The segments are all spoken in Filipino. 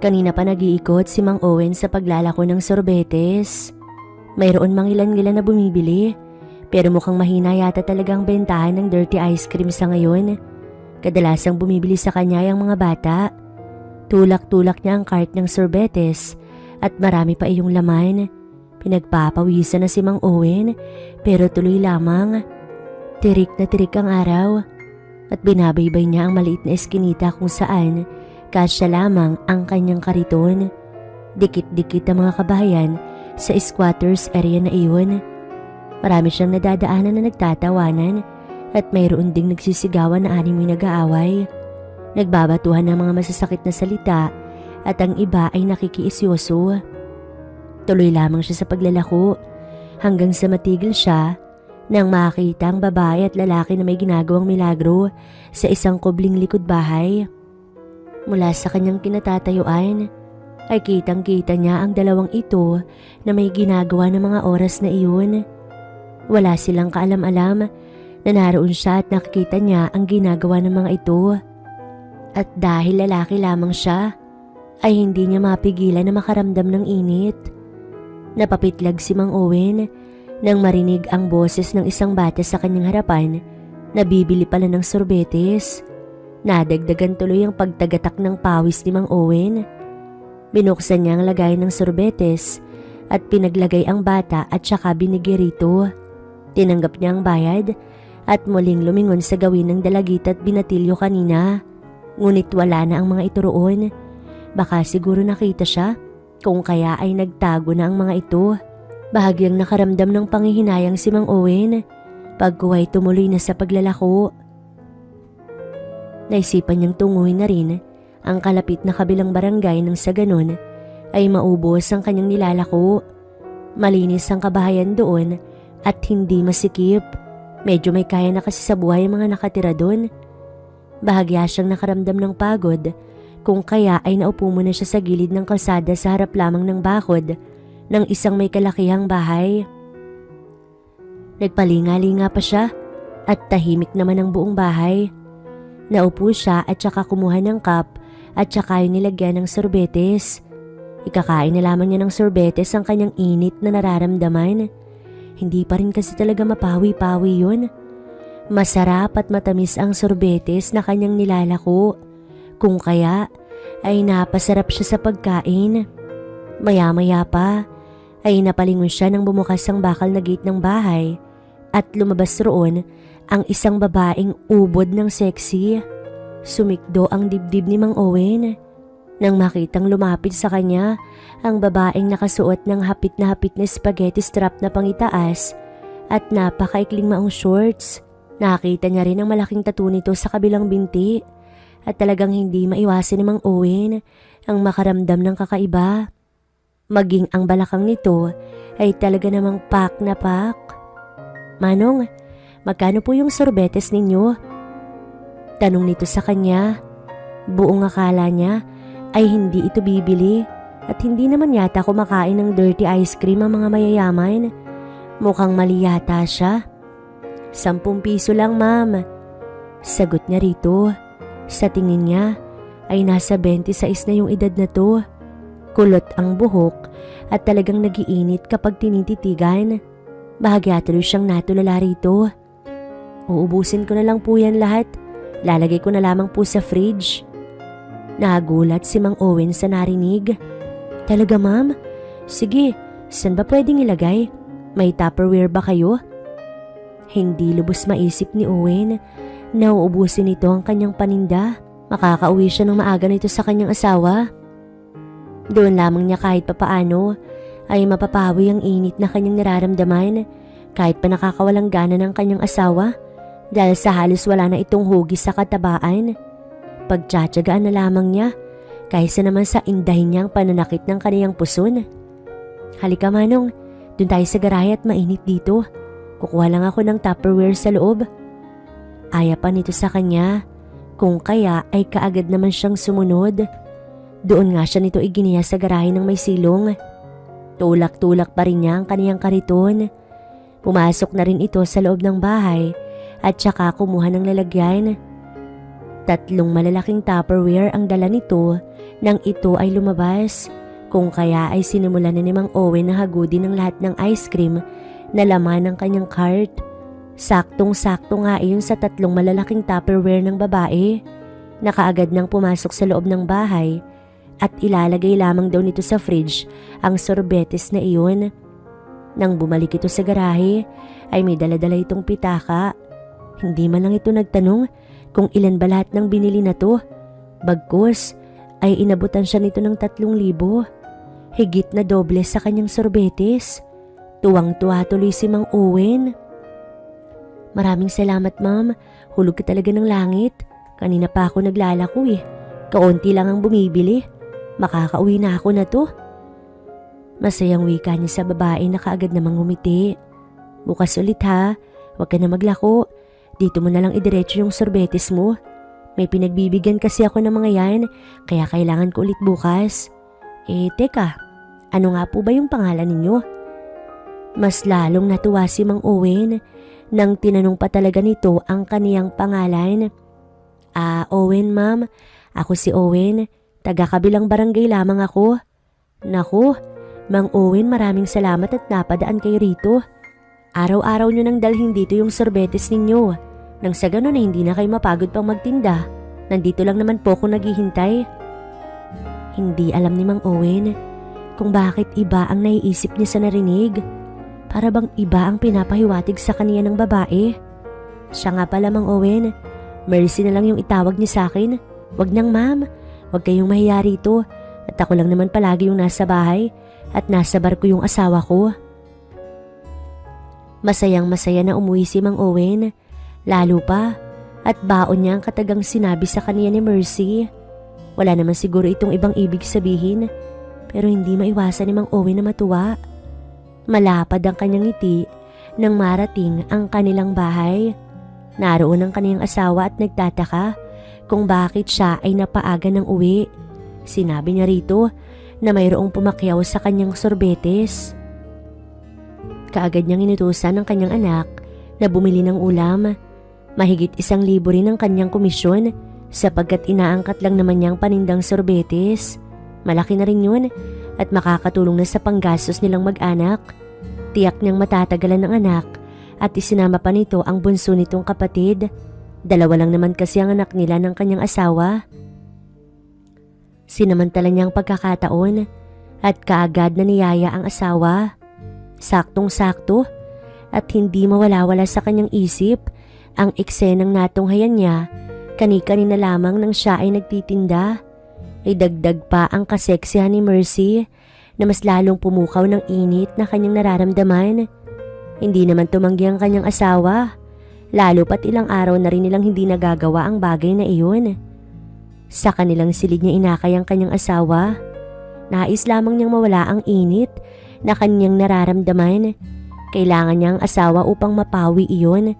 Kanina pa nag-iikot si Mang Owen sa paglalako ng sorbetes. Mayroon mang ilan-ilan na bumibili, pero mukhang mahina yata talagang bentahan ng dirty ice cream sa ngayon. Kadalasang bumibili sa kanya yung mga bata. Tulak-tulak niya ang cart ng sorbetes at marami pa iyong laman. Pinagpapawisan na si Mang Owen pero tuloy lamang. Tirik na tirik ang araw at binabaybay niya ang maliit na eskinita kung saan kasya lamang ang kanyang kariton. Dikit-dikit ang mga kabahayan sa squatters area na iyon. Marami siyang nadadaanan na nagtatawanan at mayroon ding nagsisigawan na animoy nag-aaway. Nagbabatuhan ng mga masasakit na salita at ang iba ay nakikiisyoso. Tuloy lamang siya sa paglalako hanggang sa matigil siya nang makita ang babae at lalaki na may ginagawang milagro sa isang kubling likod bahay. Mula sa kanyang kinatatayuan ay kitang-kita niya ang dalawang ito na may ginagawa ng mga oras na iyon. Wala silang kaalam-alam na naroon siya at nakikita niya ang ginagawa ng mga ito. At dahil lalaki lamang siya, ay hindi niya mapigilan na makaramdam ng init. Napapitlag si Mang Owen nang marinig ang boses ng isang bata sa kanyang harapan na bibili pala ng sorbetes. Nadagdagan tuloy ang pagtagatak ng pawis ni Mang Owen. Binuksan niya ang lagayan ng sorbetes at pinaglagay ang bata at saka binigay rito. Tinanggap niya ang bayad at muling lumingon sa gawin ng dalagita at binatilyo kanina. Ngunit wala na ang mga ito roon. Baka siguro nakita siya, kung kaya ay nagtago na ang mga ito. Bahagyang nakaramdam ng panghihinayang si Mang Owen. Pagkuway tumuloy na sa paglalako. Naisipan niyang tunguhin na rin ang kalapit na kabilang barangay nang sa ganon ay maubos ang kanyang nilalako. Malinis ang kabahayan doon at hindi masikip. Medyo may kaya na kasi sa buhay ang mga nakatira doon. Bahagya siyang nakaramdam ng pagod, kung kaya ay naupo muna siya sa gilid ng kalsada sa harap lamang ng bakod ng isang may kalakihang bahay. Nagpalinga-linga pa siya at tahimik naman ang buong bahay. Naupo siya at saka kumuha ng cup at saka yung nilagyan ng sorbetes. Ikakain na lamang niya ng sorbetes ang kanyang init na nararamdaman. Hindi pa rin kasi talaga mapawi-pawi yun. Masarap at matamis ang sorbetes na kanyang nilalako. Kung kaya ay napasarap siya sa pagkain. Maya-maya pa ay napalingon siya nang bumukas ang bakal na gate ng bahay at lumabas roon ang isang babaeng ubod ng sexy. Sumikdo ang dibdib ni Mang Owen nang makitang lumapit sa kanya ang babaeng nakasuot ng hapit na spaghetti strap na pangitaas at napakaikling maong shorts. Nakita niya rin ang malaking tattoo nito sa kabilang binti at talagang hindi maiwasan ni Mang Owen ang makaramdam ng kakaiba. Maging ang balakang nito ay talaga namang pak na pak. "Manong, magkano po yung sorbetes ninyo?" Tanong nito sa kanya. Buong akala niya ay hindi ito bibili at hindi naman yata kumakain ng dirty ice cream ang mga mayayaman. Mukhang mali yata siya. "10 piso lang, ma'am." Sagot niya rito. Sa tingin niya ay nasa 26 na yung edad na to. Kulot ang buhok at talagang nagiinit kapag tinititigan. Bahagya tuloy siyang natulala rito. "Uubusin ko na lang po yan lahat. Lalagay ko na lamang po sa fridge." Nagulat si Mang Owen sa narinig. "Talaga, ma'am? Sige, saan ba pwedeng ilagay? May Tupperware ba kayo?" Hindi lubos maisip ni Owen na uubusin nito ang kanyang paninda. Makakauwi siya ng maaga nito sa kanyang asawa. Doon lamang niya kahit papaano ay mapapawi ang init na kanyang nararamdaman kahit pa nakakawalang gana ng kanyang asawa dahil sa halos wala na itong hugis sa katabaan. Pagtsatsagaan na lamang niya kaysa naman sa indahin niyang pananakit ng kaniyang puson. "Halika, Manong, dun tayo sa garahe at mainit dito. Kukuha lang ako ng Tupperware sa loob." Aya pa nito sa kanya, kung kaya ay kaagad naman siyang sumunod. Doon nga siya nito iginiya sa garahe ng may silong. Tulak-tulak pa rin niya ang kaniyang kariton. Pumasok na rin ito sa loob ng bahay at saka kumuha ng lalagyan. 3 malalaking Tupperware ang dala nito nang ito ay lumabas. Kung kaya ay sinimulan na ni Mang Owen na hagudin ng lahat ng ice cream na laman ng kanyang cart. Saktong-sakto nga iyon sa 3 malalaking Tupperware ng babae. Nakaagad nang pumasok sa loob ng bahay at ilalagay lamang daw nito sa fridge ang sorbetes na iyon. Nang bumalik ito sa garahe ay may dala-dala itong pitaka. Hindi man lang ito nagtanong kung ilan ba lahat ng binili na to. Bagkus ay inabutan siya nito ng 3,000. Higit na doble sa kanyang sorbetes. Tuwang-tuwa tuloy si Mang Owen. Maraming salamat ma'am, hulog ka talaga ng langit. Kanina pa ako naglalako Kaunti lang ang bumibili. Makakauwi na ako na to. Masayang wika niya sa babae na kaagad namang ngumiti. Bukas ulit ha, huwag ka na maglako. Dito mo na lang idiretso yung sorbetes mo. May pinagbibigyan kasi ako ng mga yan, kaya kailangan ko ulit bukas. Teka, ano nga po ba yung pangalan ninyo? Mas lalong natuwa si Mang Owen nang tinanong pa talaga nito ang kaniyang pangalan. Owen ma'am, ako si Owen, taga-kabilang barangay lamang ako. Naku, Mang Owen, maraming salamat at napadaan kayo rito. Araw-araw nyo nang dalhin dito yung sorbetes ninyo. Nang sa ganun ay hindi na kayo mapagod pang magtinda. Nandito lang naman po ako naghihintay. Hindi alam ni Mang Owen kung bakit iba ang naiisip niya sa narinig. Para bang iba ang pinapahiwatig sa kaniya ng babae. Siya nga pala Mang Owen, Mercy na lang yung itawag niya sa akin. Wag nang ma'am, wag kayong mahiya rito. At ako lang naman palagi yung nasa bahay at nasa barko yung asawa ko. Masayang masaya na umuwi si Mang Owen. Lalo pa at baon niya ang katagang sinabi sa kaniya ni Mercy. Wala naman siguro itong ibang ibig sabihin, pero hindi maiwasan ni Mang Owen na matuwa. Malapad ang kanyang ngiti nang marating ang kanilang bahay. Naroon ang kaniyang asawa at nagtataka kung bakit siya ay napaaga ng uwi. Sinabi niya rito na mayroong pumakyaw sa kanyang sorbetes. Kaagad niyang inutusan ng kanyang anak na bumili ng ulam. Mahigit 1,000 rin ang kanyang komisyon sapagkat inaangkat lang naman niyang panindang sorbetes. Malaki na rin yun at makakatulong na sa panggastos nilang mag-anak. Tiyak niyang matatagalan ng anak at isinama pa nito ang bunso nitong kapatid. 2 lang naman kasi ang anak nila ng kanyang asawa. Sinamantala niyang pagkakataon at kaagad na niyaya ang asawa. Saktong-sakto at hindi mawala-wala sa kanyang isip ang eksenang natunghayan niya kani-kanina lamang nang siya ay nagtitinda. Ay dagdag pa ang kaseksihan ni Mercy na mas lalong pumukaw ng init na kanyang nararamdaman. Hindi naman tumanggi ang kanyang asawa, lalo pat ilang araw na rin nilang hindi nagagawa ang bagay na iyon. Sa kanilang silid niya inakay ang kanyang asawa. Nais lamang niyang mawala ang init na kanyang nararamdaman. Kailangan niya ang asawa upang mapawi iyon.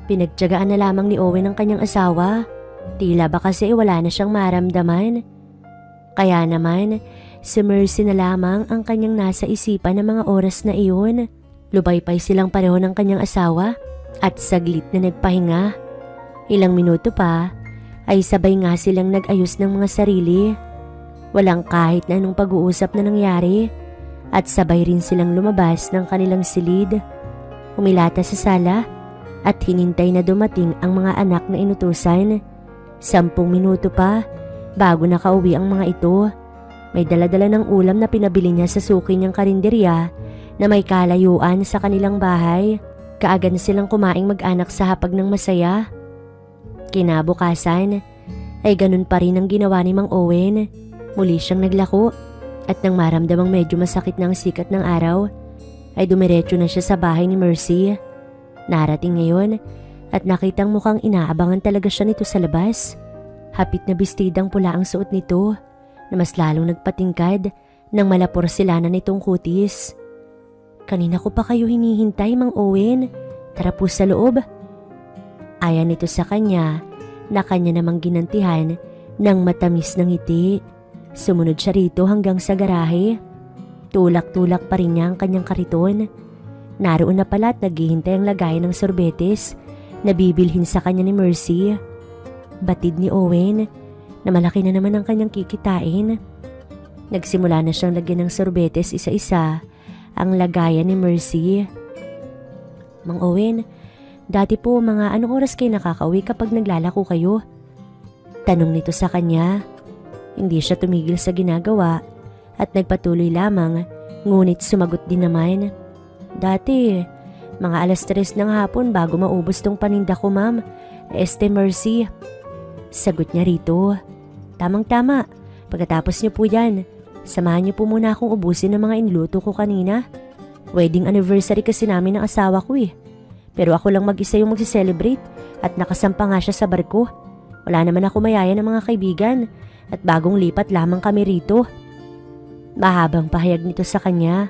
Pinagtiyagaan na lamang ni Owen ang kanyang asawa. Tila ba kasi wala na siyang maramdaman. Kaya naman, si Mercy na lamang ang kanyang nasa isipan ng mga oras na iyon. Lubaypay silang pareho ng kanyang asawa at saglit na nagpahinga. Ilang minuto pa ay sabay nga silang nag-ayos ng mga sarili. Walang kahit na anong pag-uusap na nangyari at sabay rin silang lumabas ng kanilang silid. Humilata sa sala at hinintay na dumating ang mga anak na inutusan. 10 minuto pa bago nakauwi ang mga ito. May dala-dala ng ulam na pinabili niya sa suki niyang karinderya na may kalayuan sa kanilang bahay. Kaagad silang kumaing mag-anak sa hapag ng masaya. Kinabukasan ay ganun pa rin ang ginawa ni Mang Owen. Muli siyang naglako at nang maramdamang medyo masakit na ang sikat ng araw ay dumiretso na siya sa bahay ni Mercy. Narating ngayon at nakitang mukhang inaabangan talaga siya nito sa labas. Hapit na bestidang pula ang suot nito na mas lalong nagpatingkad nang malaporsilanan nitong kutis. Kanina ko pa kayo hinihintay, Mang Owen. Tara po sa loob. Ayan nito sa kanya na kanya namang ginantihan ng matamis ng ngiti. Sumunod siya rito hanggang sa garahe. Tulak-tulak pa rin niya ang kanyang kariton. Naroon na pala at naghihintay ang lagayan ng sorbetes na bibilhin sa kanya ni Mercy. Batid ni Owen na malaki na naman ang kanyang kikitain. Nagsimula na siyang lagyan ng sorbetes isa-isa ang lagayan ni Mercy. Mang Owen, dati po mga anong oras kayo nakakauwi kapag naglalako kayo? Tanong nito sa kanya. Hindi siya tumigil sa ginagawa at nagpatuloy lamang, ngunit sumagot din naman. Dati, mga 3:00 ng hapon bago maubos tong paninda ko, ma'am. Mercy. Sagot niya rito. Tamang-tama. Pagkatapos niyo po yan, samahan niyo po muna akong ubusin ng mga inluto ko kanina. Wedding anniversary kasi namin ng asawa ko eh. Pero ako lang mag-isa yung magsiselebrate at nakasampa nga siya sa barko. Wala naman ako mayaya ng mga kaibigan at bagong lipat lamang kami rito. Mahabang pahayag nito sa kanya.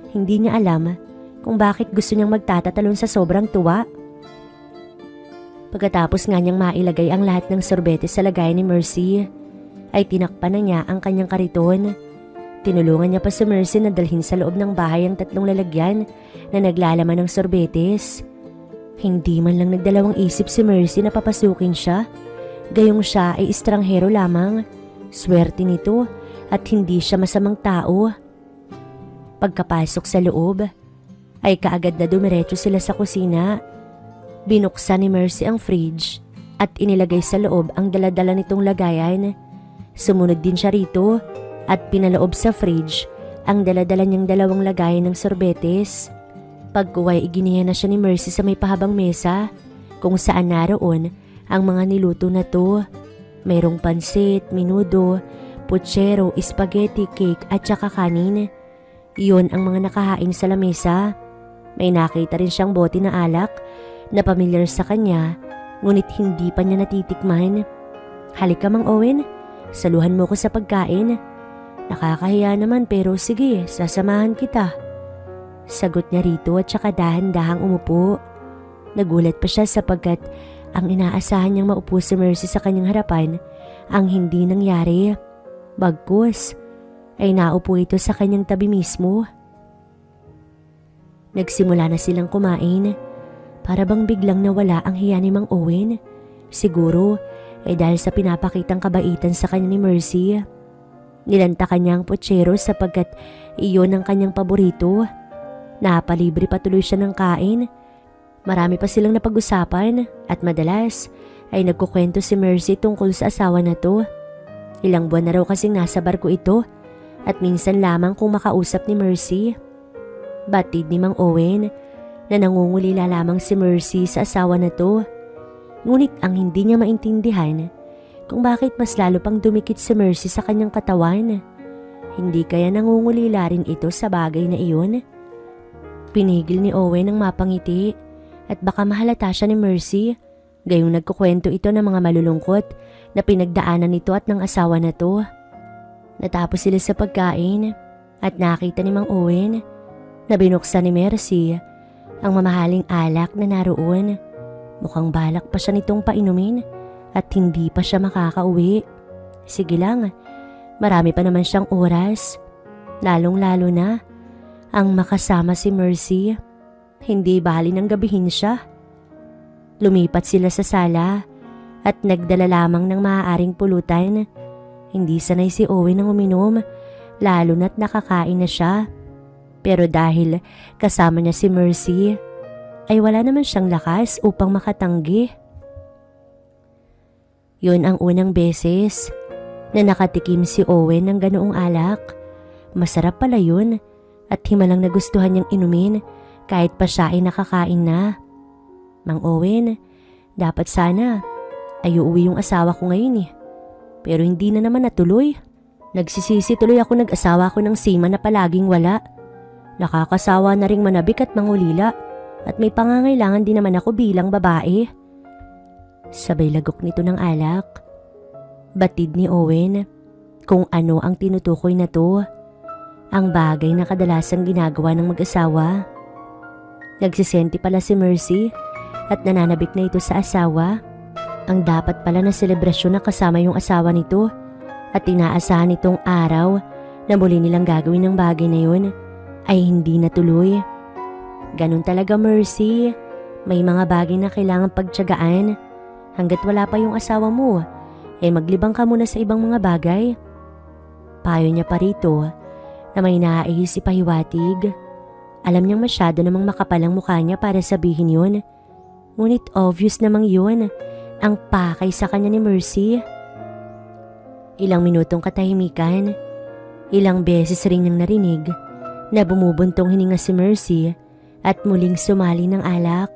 Hindi niya alam kung bakit gusto niyang magtatatalon sa sobrang tuwa. Pagkatapos nga niyang mailagay ang lahat ng sorbetes sa lagayan ni Mercy, ay tinakpan na niya ang kanyang kariton. Tinulungan niya pa si Mercy na dalhin sa loob ng bahay ang 3 lalagyan na naglalaman ng sorbetes. Hindi man lang nagdalawang isip si Mercy na papasukin siya. Gayong siya ay estranghero lamang. Swerte nito at hindi siya masamang tao. Pagkapasok sa loob, ay kaagad na dumiretso sila sa kusina. Binuksan ni Mercy ang fridge at inilagay sa loob ang daladala nitong lagayan. Sumunod din siya rito at pinaloob sa fridge ang daladala niyang 2 lagayan ng sorbetes. Pagkuway iginiya na siya ni Mercy sa may pahabang mesa kung saan naroon ang mga niluto na to. Mayroong pansit, menudo, putsero, spaghetti, cake at saka kanin. Iyon ang mga nakahain sa lamesa. May nakita rin siyang bote na alak na pamilyar sa kanya, ngunit hindi pa niya natitikman. Halika Mang Owen, saluhan mo ko sa pagkain. Nakakahiya naman pero sige, sasamahan kita. Sagot niya rito at saka dahan-dahang umupo. Nagulat pa siya sapagkat ang inaasahan niyang maupo si Mercy sa kanyang harapan ang hindi nangyari. Bagkus ay naupo ito sa kanyang tabi mismo. Nagsimula na silang kumain. Para bang biglang nawala ang hiya ni Mang Owen. Siguro ay dahil sa pinapakitang kabaitan sa kanya ni Mercy. Nilantakan niya ang putsero sapagkat iyon ang kanyang paborito. Napalibre patuloy siya ng kain. Marami pa silang napag-usapan at madalas ay nagkukwento si Mercy tungkol sa asawa na to. Ilang buwan na raw kasing nasa barko ito at minsan lamang kung makausap ni Mercy. Batid ni Mang Owen na nangungulila lamang si Mercy sa asawa na to. Ngunit ang hindi niya maintindihan kung bakit mas lalo pang dumikit si Mercy sa kanyang katawan. Hindi kaya nangungulila rin ito sa bagay na iyon? Pinigil ni Owen ang mapangiti at baka mahalata siya ni Mercy. Gayong nagkukwento ito ng mga malulungkot na pinagdaanan nito at ng asawa na to. Natapos sila sa pagkain at nakita ni Mang Owen na binuksan ni Mercy ang mamahaling alak na naroon. Mukhang balak pa siya nitong painumin at hindi pa siya makakauwi. Sige lang, marami pa naman siyang oras. Lalong-lalo na ang makasama si Mercy. Hindi bali ng gabihin siya. Lumipat sila sa sala at nagdala lamang ng maaaring pulutan. Hindi sanay si Owen ng uminom, lalo na't nakakain na siya. Pero dahil kasama niya si Mercy, ay wala naman siyang lakas upang makatanggi. Yun ang unang beses na nakatikim si Owen ng ganoong alak. Masarap pala yun at himalang nagustuhan niyang inumin kahit pa siya ay nakakain na. Mang Owen, dapat sana ay uuwi yung asawa ko ngayon eh. Pero hindi na naman natuloy. Nagsisisi tuloy ako nag-asawa ko ng seaman na palaging wala. Nakakasawa na ring manabik at mangulila at may pangangailangan din naman ako bilang babae. Sabay lagok nito ng alak. Batid ni Owen kung ano ang tinutukoy na to. Ang bagay na kadalasang ginagawa ng mag-asawa. Nagsisenti pala si Mercy at nananabik na ito sa asawa. Ang dapat pala na selebrasyon na kasama yung asawa nito at inaasahan nitong araw na muli nilang gagawin ng bagay na yun ay hindi natuloy. Ganun talaga Mercy, may mga bagay na kailangan pagtiyagaan Hanggat wala pa yung asawa mo, maglibang ka muna sa ibang mga bagay. Payo niya pa rito na may naiis ipahiwatig. Alam niyang masyado namang makapal ang mukha niya para sabihin yun. Ngunit obvious namang yun ang pakay sa kanya ni Mercy. Ilang minutong katahimikan, ilang beses rin niyang narinig na bumubuntong hininga si Mercy at muling sumali ng alak.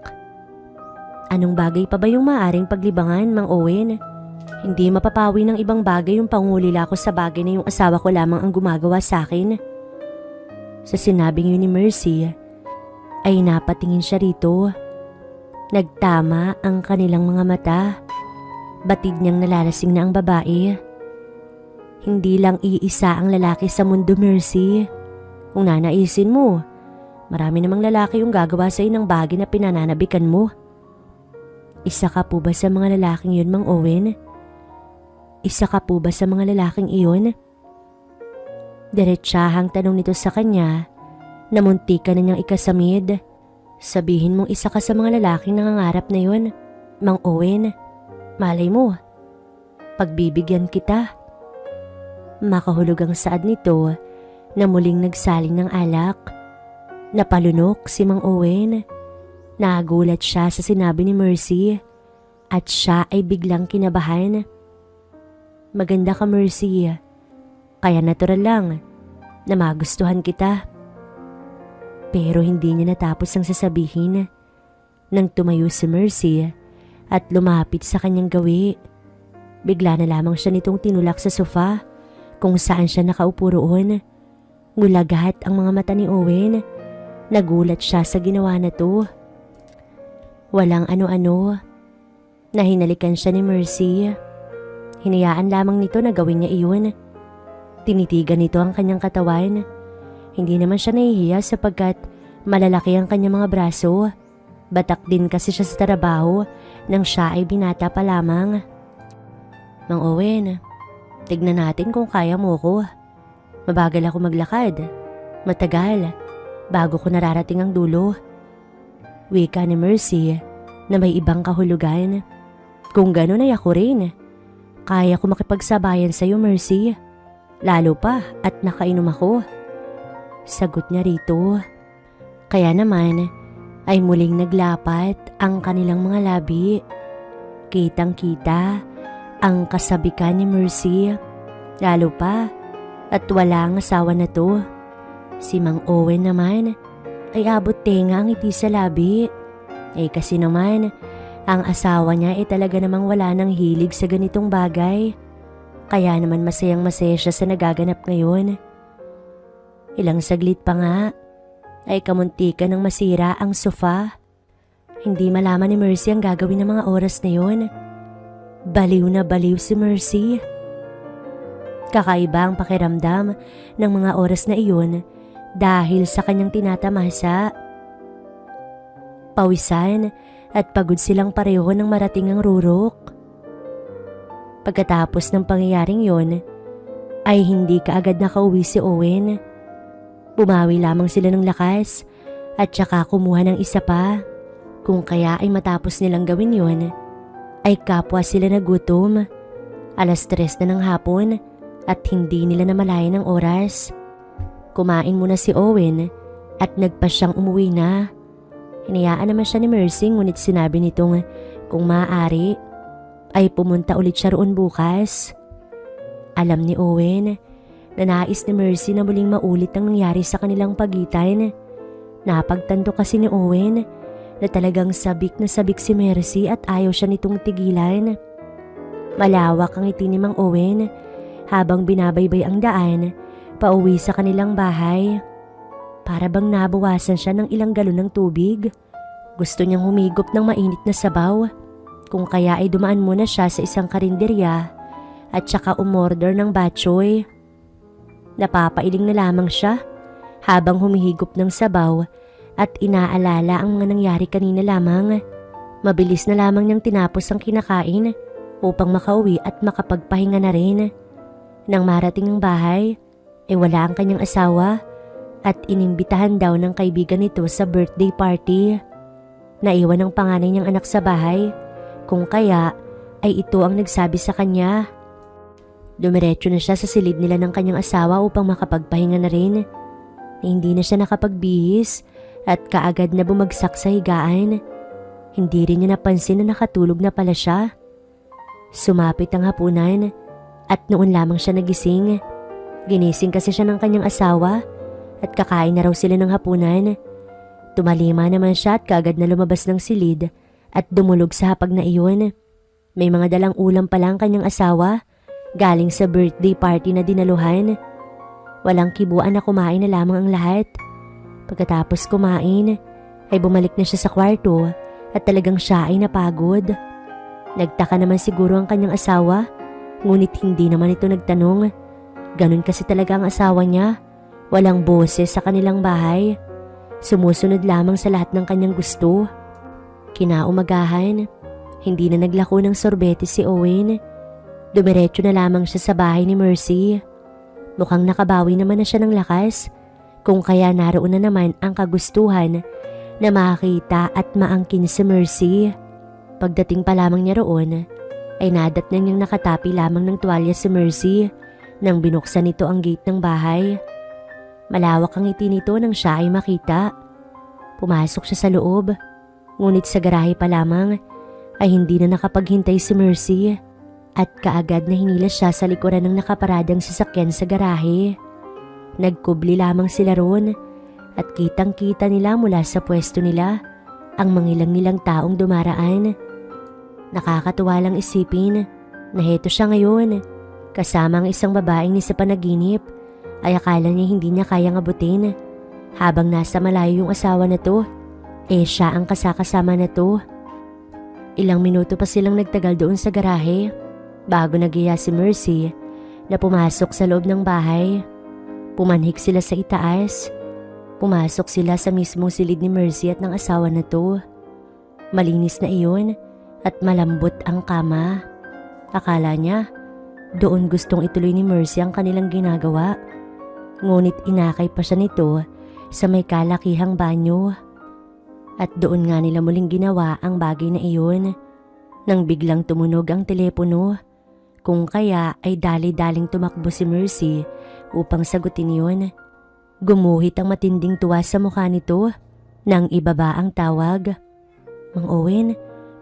Anong bagay pa ba yung maaring paglibangan, Mang Owen? Hindi mapapawi ng ibang bagay yung pangulila ko sa bagay na yung asawa ko lamang ang gumagawa sa akin. Sa sinabing yun ni Mercy, ay napatingin siya rito. Nagtama ang kanilang mga mata. Batid niyang nalalasing na ang babae. Hindi lang iisa ang lalaki sa mundo, Mercy. Kung nanaisin mo, marami namang lalaki yung gagawa sa'yo ng bagay na pinananabikan mo. Isa ka po ba sa mga lalaking yun, Mang Owen? Isa ka po ba sa mga lalaking iyon? Diretsahang tanong nito sa kanya na munti ka na niyang ikasamid. Sabihin mong isa ka sa mga lalaking nangangarap na yun, Mang Owen. Malay mo, pagbibigyan kita. Makahulog ang saad nito na muling nagsaling ng alak. Napalunok si Mang Owen. Nagulat siya sa sinabi ni Mercy at siya ay biglang kinabahan. Maganda ka, Mercy. Kaya natural lang na magustuhan kita. Pero hindi niya natapos ang sasabihin nang tumayo si Mercy at lumapit sa kanyang gawi. Bigla na lamang siya nitong tinulak sa sofa kung saan siya nakaupo roon. Ngulagat ang mga mata ni Owen. Nagulat siya sa ginawa na to. Walang ano-ano. Nahinalikan siya ni Mercy. Hinayaan lamang nito na gawin niya iyon. Tinitigan nito ang kanyang katawan. Hindi naman siya nahihiya sapagkat malalaki ang kanyang mga braso. Batak din kasi siya sa trabaho nang siya ay binata pa lamang. Mang Owen, tignan natin kung kaya mo ko. Mabagal ako maglakad. Matagal, bago ko nararating ang dulo. Wika ni Mercy na may ibang kahulugan. Kung gano'n ay ako rin. Kaya ko makipagsabayan sa'yo, Mercy. Lalo pa at nakainom ako. Sagot niya rito. Kaya naman ay muling naglapat ang kanilang mga labi. Kitang-kita ang kasabikan ni Mercy. Lalo pa at wala ang asawa na to. Si Mang Owen naman ay abot tenga ang ngiti sa labi. Kasi naman, ang asawa niya ay talaga namang wala ng hilig sa ganitong bagay. Kaya naman masayang masaya siya sa nagaganap ngayon. Ilang saglit pa nga ay kamuntikan ng masira ang sofa. Hindi malaman ni Mercy ang gagawin ng mga oras na yun. Baliw na baliw si Mercy. Kakaiba ang pakiramdam ng mga oras na iyon dahil sa kanyang tinatamasa. Pawisan at pagod silang pareho nang marating ang rurok. Pagkatapos ng pangyayaring yon, ay hindi kaagad nakauwi si Owen. Bumawi lamang sila ng lakas at saka kumuha ng isa pa. Kung kaya ay matapos nilang gawin yon, ay kapwa sila nagutom. 3:00 na ng hapon at hindi nila namalayan ang oras. Kumain muna si Owen at nagpa siyang umuwi na. Hinayaan naman siya ni Mercy ngunit sinabi nitong kung maaari ay pumunta ulit siya roon bukas. Alam ni Owen na nais ni Mercy na muling maulit ang nangyari sa kanilang pagitan. Napagtanto kasi ni Owen na talagang sabik na sabik si Mercy at ayaw siya nitong tigilan. Malawak ang ngiti ni Mang Owen habang binabaybay ang daan pauwi sa kanilang bahay. Para bang nabawasan siya ng ilang galon ng tubig. Gusto niyang humigop ng mainit na sabaw. Kung kaya ay dumaan muna siya sa isang karinderya at saka umorder ng batchoy. Napapailing na lamang siya habang humihigop ng sabaw at inaalala ang mga nangyari kanina lamang. Mabilis na lamang niyang tinapos ang kinakain upang makauwi at makapagpahinga na rin. Nang marating ang bahay, wala ang kanyang asawa at inimbitahan daw ng kaibigan nito sa birthday party. Naiwan ang panganay niyang anak sa bahay, kung kaya ay ito ang nagsabi sa kanya. Dumiretso na siya sa silid nila ng kanyang asawa upang makapagpahinga na rin. Hindi na siya nakapagbihis at kaagad na bumagsak sa higaan. Hindi rin niya napansin na nakatulog na pala siya. Sumapit ang hapunan at noon lamang siya nagising. Ginising kasi siya ng kanyang asawa at kakain na raw sila ng hapunan. Tumalima naman siya at kaagad na lumabas ng silid at dumulog sa hapag na iyon. May mga dalang ulam pala ang kanyang asawa galing sa birthday party na dinaluhan. Walang kibuan na kumain na lamang ang lahat. Pagkatapos kumain ay bumalik na siya sa kwarto at talagang siya ay napagod. Nagtaka naman siguro ang kanyang asawa, ngunit hindi naman ito nagtanong. Ganun kasi talaga ang asawa niya. Walang boses sa kanilang bahay. Sumusunod lamang sa lahat ng kanyang gusto. Kinaumagahan, hindi na naglako ng sorbete si Owen. Dumiretso na lamang siya sa bahay ni Mercy. Mukhang nakabawi naman na siya ng lakas, kung kaya naroon na naman ang kagustuhan na makakita at maangkin si Mercy. Pagdating pa lamang niya roon, ay nadatnan niyang nakatapi lamang ng tuwalya si Mercy nang binuksan nito ang gate ng bahay. Malawak ang ngiti nito nang siya ay makita. Pumasok siya sa loob, ngunit sa garahe pa lamang ay hindi na nakapaghintay si Mercy at kaagad na hinila siya sa likuran ng nakaparadang sasakyan sa garahe. Nagkubli lamang sila roon at kitang-kita nila mula sa pwesto nila ang mangilang-ngilang taong dumaraan. Nakakatuwa lang isipin na heto siya ngayon kasama ang isang babaeng ni sa panaginip ay akala niya hindi niya kayang abutin. Habang nasa malayo yung asawa na to, siya ang kasakasama na to. Ilang minuto pa silang nagtagal doon sa garahe bago nagiya si Mercy na pumasok sa loob ng bahay. Pumanhik sila sa itaas. Pumasok sila sa mismong silid ni Mercy at ng asawa na to. Malinis na iyon at malambot ang kama. Akala niya doon gustong ituloy ni Mercy ang kanilang ginagawa. Ngunit inakay pa siya nito sa may kalakihang banyo. At doon nga nila muling ginawa ang bagay na iyon nang biglang tumunog ang telepono. Kung kaya ay dali-daling tumakbo si Mercy upang sagutin yun. Gumuhit ang matinding tuwa sa mukha nito nang ibaba ang tawag. Mang Owen,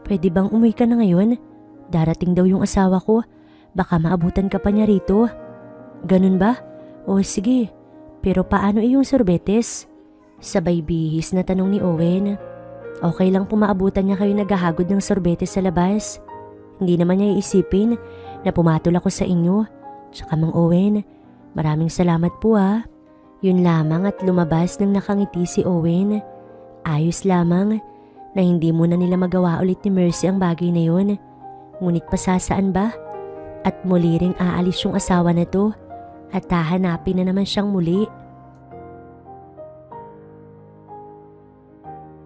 pwede bang umuwi ka na ngayon? Darating daw yung asawa ko. Baka maabutan ka pa niya rito. Ganun ba? O sige, pero paano iyong sorbetes? Sabay bihis na tanong ni Owen. Okay lang pumaabutan niya kayo naghahagod ng sorbetes sa labas. Hindi naman niya iisipin na pumatol ako sa inyo. Tsaka Mang Owen, maraming salamat po ha. Yun lamang at lumabas nang nakangiti si Owen. Ayos lamang na hindi muna nila magawa ulit ni Mercy ang bagay na yun. Ngunit pasasaan ba? At muli ring aalis yung asawa na to at hahanapin na naman siyang muli.